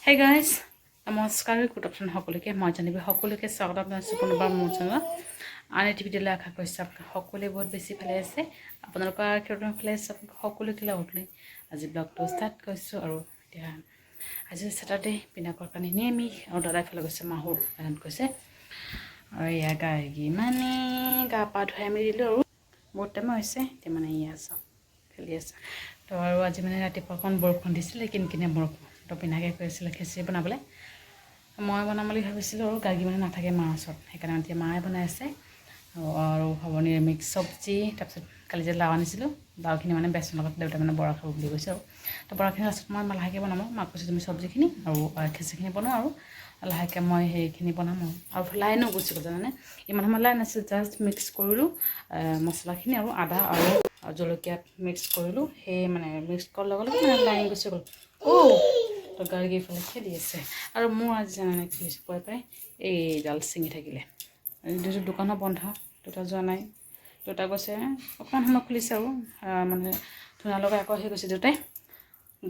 Hey guys, নমস্কাৰ good afternoon সকলোকে মই জানিবি সকলোকে স্বাগতম জনাইছোঁ পুনৰবাৰ মোৰ চেনেলত আন এটি ভিডিঅ'লৈ আশা কৰিছোঁ আপোনালোক সকলোৱে বহুত বেছি ভালে আছে আপোনালোকৰ ক্ষেত্ৰত ভালে আছে সকলোকে লগতে আজি ব্লগটো ষ্টাৰ্ট কৰিছোঁ আৰু এতিয়া আজি ছেটাৰডে পিনাকৰ কাৰণে নেমি আৰু দাদাই ফালে গৈছে মাহুৰ দোকানত গৈছে আৰু এয়া গাৰ্গী মানে গা পা ধুৱাই মেলি দিলোঁ আৰু বহুত টাইম হৈছে এতিয়া মানে এয়া আছে খেলি আছে তো আৰু আজি মানে ৰাতিপুৱা অকণ বৰষুণ দিছিলে কিনকিনীয়া বৰষুণ তো পিনাকে কৈছিলে খিচিৰি বনাবলৈ মই বনাম বুলি ভাবিছিলোঁ আৰু গাৰ্গী মানে নাথাকে মাৰ ওচৰত সেইকাৰণে এতিয়া মায়ে বনাই আছে আৰু হ'ব নিৰামিষ চব্জি তাৰপিছত কালি যে লাও আনিছিলোঁ লাওখিনি মানে বেচনৰ লগত দেউতাই মানে বৰা খাব বুলি কৈছে আৰু তো বৰাখিনি লাষ্টত মই লাহেকৈ বনাম মাক কৈছোঁ তুমি চব্জিখিনি আৰু খিচিৰিখিনি বনাওঁ আৰু লাহেকৈ মই সেইখিনি বনাম আৰু লাইনো গুচি গ'ল জানানে ইমান সময় লাইন আছিল জাষ্ট মিক্স কৰিলোঁ মছলাখিনি আৰু আদা আৰু জলকীয়া মিক্স কৰিলোঁ সেই মানে মিক্স কৰাৰ লগে লগে মানে লাইন গুচি গ'ল তো গাৰ্গী ফালে খেলি আছে আৰু মোৰ আজি জানানে কি হৈছে পুৱাই পাই এইডাল ছিঙি থাকিলে দোকানো বন্ধ দেউতা যোৱা নাই দেউতা গৈছে অকণমান সময় খুলিছে আৰু মানে ধুনা লগাই আকৌ সেই গৈছে দেউতাই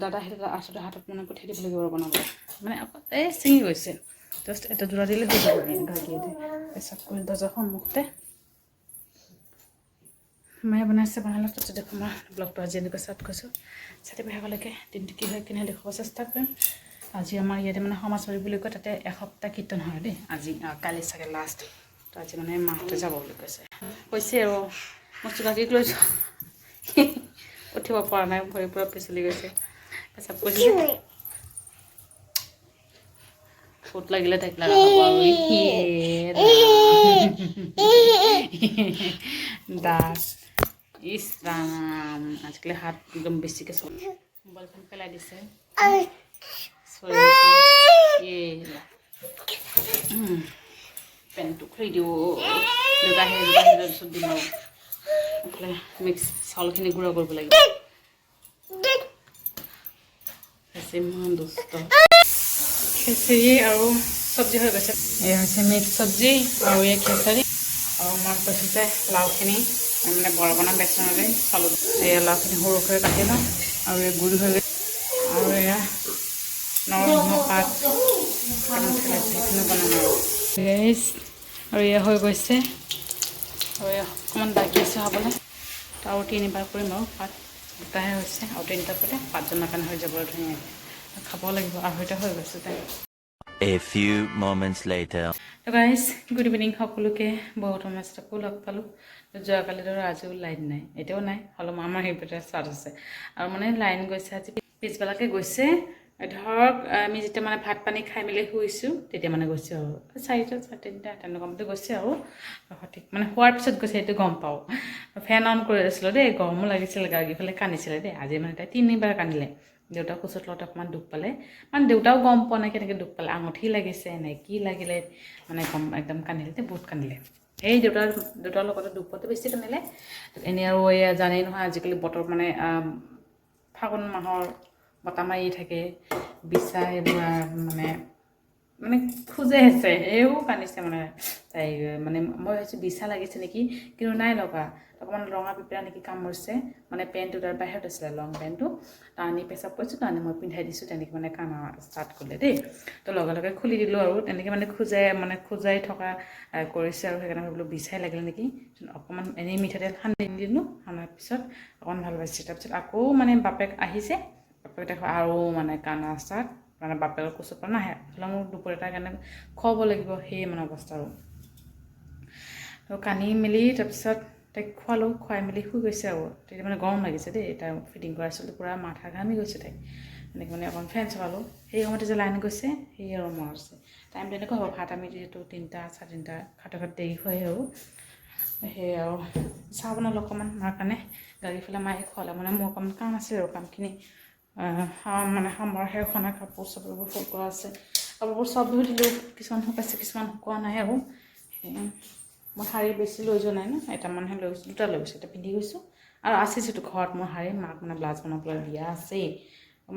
দাদা সেই আচলতে হাতত মানে পঠিয়াই দিব লাগিব বনাবলৈ মানে এই ছিঙি গৈছে জাষ্ট এটা যোৰা দিলে হৈ যাব গাৰ্গীয়ে পেচাব কৰি দৰ্জাৰ সন্মুখতে মায়ে বনাইছে বনালে তাতে দেখোন মই ব্লগটো আজি এনেকৈ ষ্টাৰ্ট কৰিছোঁ চাতি বহাবলৈকে দিনটো কি হয় কিনে দেখুৱাব চেষ্টা কৰিম আজি আমাৰ ইয়াতে মানে সমাজবাৰী বুলি কয় তাতে এসপ্তাহ কীৰ্তন হয় দেই আজি কালি চাগে লাষ্ট তো আজি মানে মাহঁতে যাব বুলি কৈছে আৰু মই চোলাকীক লৈছোঁ উঠিব পৰা নাই ভৰি পূৰা পিচলি গৈছে পেচাব কৰিছে ফুট লাগিলে তাইক লগা হ'ব আৰু দাস ইছ ৰাম আজিকালি হাত একদম বেছিকৈ চল মোবাইলখন পেলাই দিছে পেণ্টটো খুলি দিওঁ দেউতা সেই দিম আৰু এইফালে মিক্স চাউলখিনি গুড়া কৰিব লাগিব ইমান দুষ্ট খিচিৰি আৰু চব্জি হৈ গৈছে এয়া হৈছে মিক্স চব্জি আৰু এই খিচিৰি আৰু মই কৈছোঁ যে লাওখিনি মানে বৰা বনাম বেচনেৰে চালোঁ এয়া লাওখিনি সৰুকৈ কাটি লওঁ আৰু এই গুড়ি হৈ গৈছে আৰু এয়া নৰসিংহ পাত সেইখিনি বনাম আৰু এয়া হৈ গৈছে আৰু এয়া অকণমান বাকী আছে খাবলৈ আৰু তিনিবাৰ কৰিম আৰু পাত দুটাহে হৈছে আৰু তিনিটা পাতে পাঁচজনৰ কাৰণে হৈ যাব ধুনীয়াকৈ খাব লাগিব আঢ়ৈটা হৈ গৈছে তাই A few moments later. তো গাইজ গুড ইভিনিং সকলোকে বহুত সমস্যাকো লগ পালোঁ যোৱাকালি ধৰক আজিও লাইন নাই এতিয়াও নাই হ'লেও আমাৰ সেইপিনে ষ্টাৰ্ট আছে আৰু মানে লাইন গৈছে আজি পিছবেলাকৈ গৈছে ধৰক আমি যেতিয়া মানে ভাত পানী খাই মেলি শুইছোঁ তেতিয়া মানে গৈছে আৰু 4টা 3টা তেনেকুৱা মতে গৈছে আৰু সঠিক মানে শোৱাৰ পিছত গৈছে সেইটো গম পাওঁ ফেন অন কৰি আছিলোঁ দেই গৰমো লাগিছিলে গাৰ্গীফালে কান্দিছিলে দেই আজি মানে তাই 3বাৰ কান্দিলে দেউতাক কোচত লওঁতে অকণমান দুখ পালে মানে দেউতাও গম পোৱা নাই কেনেকৈ দুখ পালে আঙুঠি লাগিছে নে কি লাগিলে মানে গম একদম কান্দিলে বহুত কান্দিলে এই দেউতাৰ লগতে দুখ পোৱাটো বেছি কান্দিলে এনেই আৰু এয়া জানেই নহয় আজিকালি বতৰ মানে ফাগুন মাহৰ বতাহ মাৰি থাকে বিচা এইবোৰ মানে খোজে আছে এইও কান্দিছে মানে তাই মানে মই ভাবিছোঁ বিচা লাগিছে নেকি কিন্তু নাই লগা অকণমান ৰঙা পিপৰা নেকি কামুৰিছে মানে পেণ্টটো তাৰ বাহিৰত আছিলে লং পেণ্টটো টানি পেচাব কৰিছোঁ টানি মই পিন্ধাই দিছোঁ তেনেকৈ মানে কান্দা ষ্টাৰ্ট কৰিলে দেই তো লগে লগে খুলি দিলোঁ আৰু তেনেকৈ মানে খোজাই থকা কৰিছে আৰু সেইকাৰণে ভাবিলোঁ বিচাই লাগিলে নেকি অকণমান এনেই মিঠাতেল সানি দিলোঁ সানাৰ পিছত অকণমান ভাল পাইছে তাৰপিছত আকৌ মানে বাপেক আহিছে বাপেক দেখোঁ আৰু মানে কান্দা ষ্টাৰ্ট মানে বাপেকৰ কোচৰ পৰা নাহে মোৰ দুপৰীয়া এটাৰ কাৰণে খুৱাব লাগিব সেই মানে অৱস্থা আৰু তো কান্দি মেলি তাৰপিছত তাইক খোৱালোঁ খুৱাই মেলি শুই গৈছে আৰু তেতিয়া মানে গৰম লাগিছে দেই তাই ফিটিং কৰাইছিলোঁ পূৰা মাথা ঘামি গৈছে তাই এনেকৈ মানে অকণ ফেন চলালোঁ সেই সময়তে যে লাইন গৈছে সেই আৰু মনত আছে টাইমটো এনেকুৱা হ'ব ভাত আমি যিহেতু 3টা 3:30 খাতে দেৰি হয় আৰু সেই আৰু চাহ বনালোঁ অকণমান মাৰ কাৰণে গাড়ীফালে মায়ে খোৱালে মানে মোৰ অকণমান কাম আছে আৰু কামখিনি মানে সামৰ শেষ হোৱা নাই কাপোৰ চাপোৰবোৰ শুকোৱা আছে কাপোৰবোৰ চব ধুই দিলোঁ কিছুমান শুকাইছে কিছুমান শুকোৱা নাই আৰু মই শাৰী বেছি লৈ যোৱা নাই ন এটামানহে লৈ গৈছোঁ 2টা লৈ গৈছোঁ এটা পিন্ধি গৈছোঁ আৰু আছেতো ঘৰত মোৰ শাৰী মাক মানে ব্লাউজ বনাবলৈ দিয়া আছেই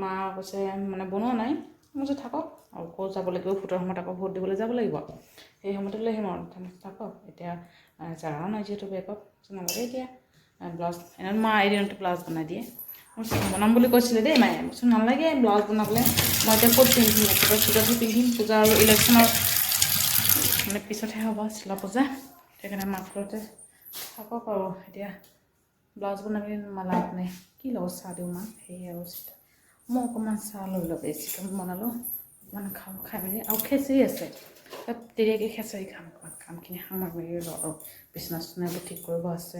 মা কৈছে মানে বনোৱা নাই মই যে থাকক আৰু ক'ত যাব লাগিব ভোটৰ সময়ত আকৌ ভোট দিবলৈ যাব লাগিব সেই সময়তে লৈ আহিম আৰু থাকক এতিয়া জাগাও নাই যিহেতু বেকআপ নালাগে এতিয়া ব্লাউজ এনেই মা এদিনতে ব্লাউজ বনাই দিয়ে মই বনাম বুলি কৈছিলে দেই মায়ে নালাগে ব্লাউজ বনাবলৈ মই এতিয়া ক'ত পিন্ধিম একেবাৰে পূজাটো পিন্ধিম পূজা আৰু ইলেকশ্যনৰ মানে পিছতহে হ'ব চিলা পূজা সেইকাৰণে মাফলতে থাকক আৰু এতিয়া ব্লাউজ বনাবি লাভ নাই কি ল'ব চাহ দিওঁ মাক সেয়ে আৰু চিতা মই অকণমান চাহ লৈ ল'ব চিকেন বনালোঁ অকণমান খাই মেলি আৰু খেচৰি আছে তাত দেৰিকৈ খেচৰি খাম কামখিনি সামৰি মেলি লওঁ আৰু বিচনা চিচনাবোৰ ঠিক কৰিব আছে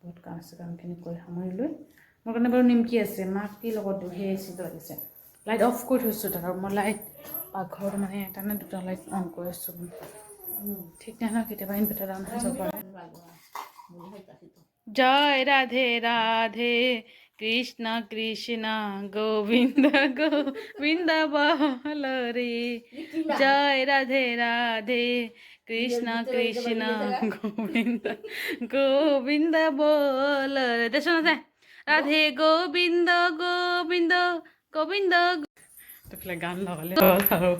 বহুত কাম আছে কামখিনি কৰি সামৰি লৈ মোৰ কাৰণে বাৰু নিমকি আছে মাক কি লগত দিওঁ সেই চিন্তা লাগিছে লাইট অফ কৰি থৈছোঁ তাত আৰু মই লাইট পাকঘৰত মানে এটা নে দুটা লাইট অন কৰিছোঁ ঠিক নাই নহয় কেতিয়াবা ইনভাৰ্টাৰ ডাউন হৈ যাব পাৰে জয় ৰাধে ৰাধে কৃষ্ণ কৃষ্ণ গোবিন্দ গোবিন্দ বল রে জয় রাধে রাধে কৃষ্ণ কৃষ্ণ গোবিন্দ গোবিন্দ বল রে দেশ না রাধে গোবিন্দ গোবিন্দ গোবিন্দ তোফালে গান লগালে আৰু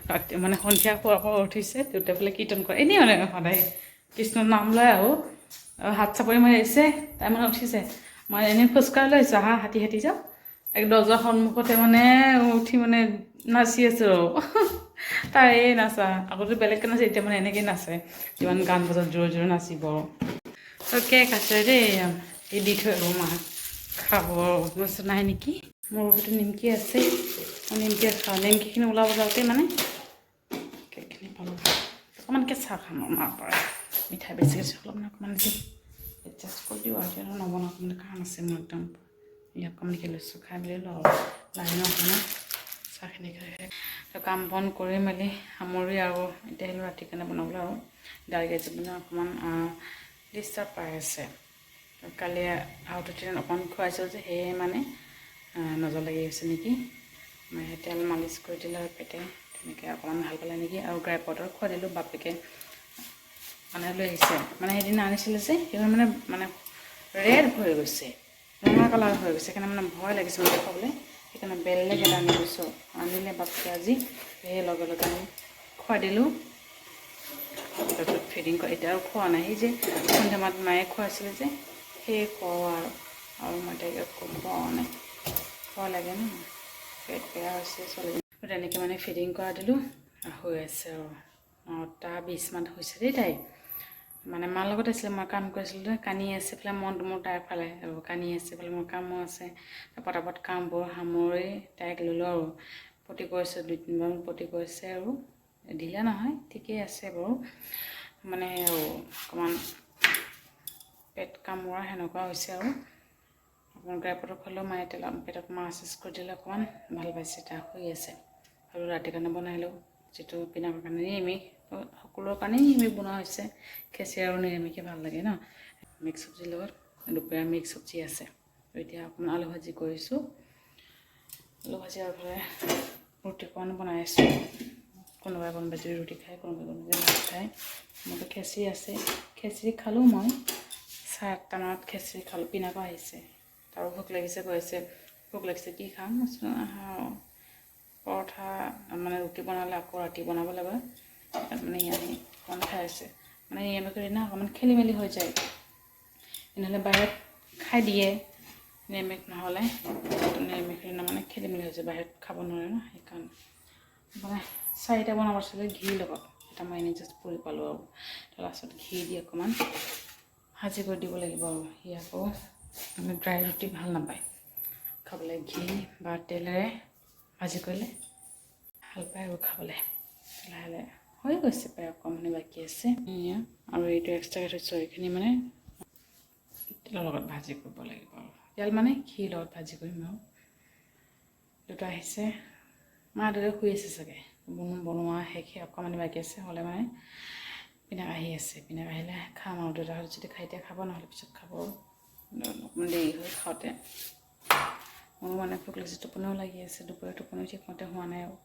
ৰাতি মানে সন্ধিয়া খোৱাৰ পৰা উঠিছে দেউতাফালে কীৰ্তন কৰে এনেই মানে সদায় কৃষ্ণৰ নাম লয় আৰু হাত চাপৰি মাৰি আহিছে তাই মানে উঠিছে মই এনেই খোজকাঢ়ি লৈ আহিছোঁ আহা হাতী হাতী যাওঁ এক দৰ্জাৰ সন্মুখতে মানে উঠি মানে নাচি আছোঁ আৰু তাই এই নাচা আগতে বেলেগকৈ নাচে এতিয়া মানে এনেকৈ নাচে যিমান গান বজাত জোৰে জোৰে নাচিব কেক আছে দেই এই দি থৈ আহিব মাক খাব বস্তু নাই নেকি মোৰ সেইটো নিমকি আছে মই নিমকি খাওঁ নিমকিখিনি ওলাব যাওঁতে মানে কেকখিনি পালোঁ অকণমানকৈ চাহ খাম আৰু মাৰ পৰা মিঠাই বেছি আছে অলপমান অকণমান এডজাষ্ট কৰি দিওঁ আৰু এতিয়া নবনাওঁ অকণমান কাম আছে মোৰ একদম ইয়াক অকণমানকৈ লৈছোঁ খাই মেলি লওঁ লাইনৰ অকণমান চাহখিনি খাই কাম বন কৰি মেলি সামৰি আৰু এতিয়া আহিলোঁ ৰাতিৰ কাৰণে বনাবলৈ আৰু দাইল মানে অকণমান ডিষ্টাৰ্ব পাই আছে কালি আউট ট্ৰেইন অকণমান খুৱাইছোঁ যে সেয়ে মানে নজৰ লাগি গৈছে নেকি মই তেল মালিচ কৰি দিলোঁ আৰু পেটে তেনেকৈ অকণমান ভাল পালে নেকি আৰু ড্ৰাই পাউডাৰ খুৱাই দিলোঁ বাপেকে মানে লৈ আহিছে মানে সেইদিনা আনিছিলে যে সেইদিনা মানে ৰেড হৈ গৈছে ৰঙা কালাৰ হৈ গৈছে সেইকাৰণে মানে ভয় লাগিছে মানে খাবলৈ সেইকাৰণে বেলেগ এটা আনি দিছোঁ আনিলে বাপেকে আজি সেই লগে লগে আমি খুৱাই দিলোঁ তাৰপিছত ফিডিং কৰি এতিয়া আৰু খোৱা নাই সেই যে সন্ধিয়া মায়ে খুৱাইছিলে যে সেয়ে খোৱা আৰু মই তাইক খোৱা নাই খোৱা লাগে ন পেট বেয়া হৈছে ছোৱালী তেনেকৈ মানে ফিডিং কৰা দিলোঁ হৈ আছে আৰু 9:20 হৈছে দেই তাই মানে মাৰ লগত আছিলে মই কাম কৰিছিলোঁ যে কানি আছে পেলাই মনটো মোৰ তাইৰ ফালে আৰু কানি আছে পেলাই মোৰ কামো আছে পটাপট কামবোৰ সামৰি তাইক ল'লোঁ আৰু পতি কৰিছে 2-3বাৰ পতি কৰিছে আৰু ঢিলা নহয় ঠিকেই আছে বাৰু মানে আৰু অকণমান পেট কামোৰা সেনেকুৱা হৈছে আৰু অকণমান গ্ৰাইপটো খালেও মায়ে পেটত মাছাজ কৰি দিলে অকণমান ভাল পাইছে তাই শুই আছে আৰু ৰাতিৰ কাৰণে বনালোঁ যিটো পিনাকৰ কাৰণে নিৰামিষ সকলোৰ কাৰণেই নিৰামিষ বনোৱা হৈছে খেচি আৰু নিৰামিষে ভাল লাগে ন মিক্স চব্জিৰ লগত দুপৰীয়া মিক্স চব্জি আছে এতিয়া অকণমান আলু ভাজি কৰিছোঁ আলু ভাজি আৰু ফালে ৰুটি অকণমান বনাই আছোঁ কোনোবাই যদি ৰুটি খায় কোনোবাই ভাত খায় মোৰতো খেচি আছে খেচৰি খালোঁ মই 7টা মানত খেচৰি খালোঁ পিনাকো আহিছে তাৰো ভোক লাগিছে কৈছে ভোক লাগিছে কি খাম পৰঠা মানে ৰুটি বনালে আকৌ ৰাতি বনাব লাগে মানে ইয়াত অকণমান খাই আছে মানে নিৰামিষৰ দিনা অকণমান খেলি মেলি হৈ যায় এনেহ'লে বাহিৰত খাই দিয়ে নিৰামিষ নহ'লে নিৰামিষৰ দিনা মানে খেলি মেলি হৈ যায় বাহিৰত খাব নোৱাৰে ন সেইকাৰণে মানে 4টা বনাব আছিলে ঘিৰ লগত এটা মই এনেই জাষ্ট পুৰি পালোঁ আৰু লাষ্টত ঘি দি অকণমান ভাজি কৰি দিব লাগিব আৰু সি আকৌ মানে ড্ৰাই ৰুটি ভাল নাপায় খাবলৈ ঘি বা তেলেৰে ভাজি কৰিলে ভাল পায় আৰু খাবলৈ লাহে লাহে হৈ গৈছে প্ৰায় অকণমানে বাকী আছে আৰু এইটো এক্সট্ৰাকৈ থৈছোঁ এইখিনি মানে তেলৰ লগত ভাজি কৰিব লাগিব আৰু তেল মানে ঘিৰ লগত ভাজি কৰিম আৰু দুটা আহিছে মা দেউতা শুই আছে চাগে বনোৱা শেষ অকণমানে বাকী আছে হ'লে মানে পিনাক আহি আছে পিনাক আহিলে খাম আৰু দেউতাহঁত যদি খাই এতিয়া খাব নহ'লে পিছত খাব অকণমান দেৰি হৈ খাওঁতে মোৰো মানে ভোক লাগিছে টোপনিও লাগি আছে দুপৰীয়া টোপনি ঠিকমতে হোৱা নাই আৰু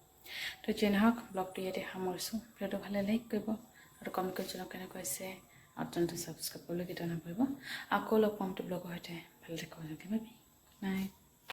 তো যেনে হওক ব্লগটো ইয়াতে সামৰিছোঁ ভিডিঅ'টো ভালে লাইক কৰিব আৰু কমেণ্ট কৰি জনাওক কেনেকুৱা হৈছে আৰু চেনেলটো ছাবস্ক্ৰাইব কৰিবলৈ কেতিয়া নকৰিব আকৌ লগ পাম ব্লগৰ সৈতে ভালে থাকিব বাই বাই নাই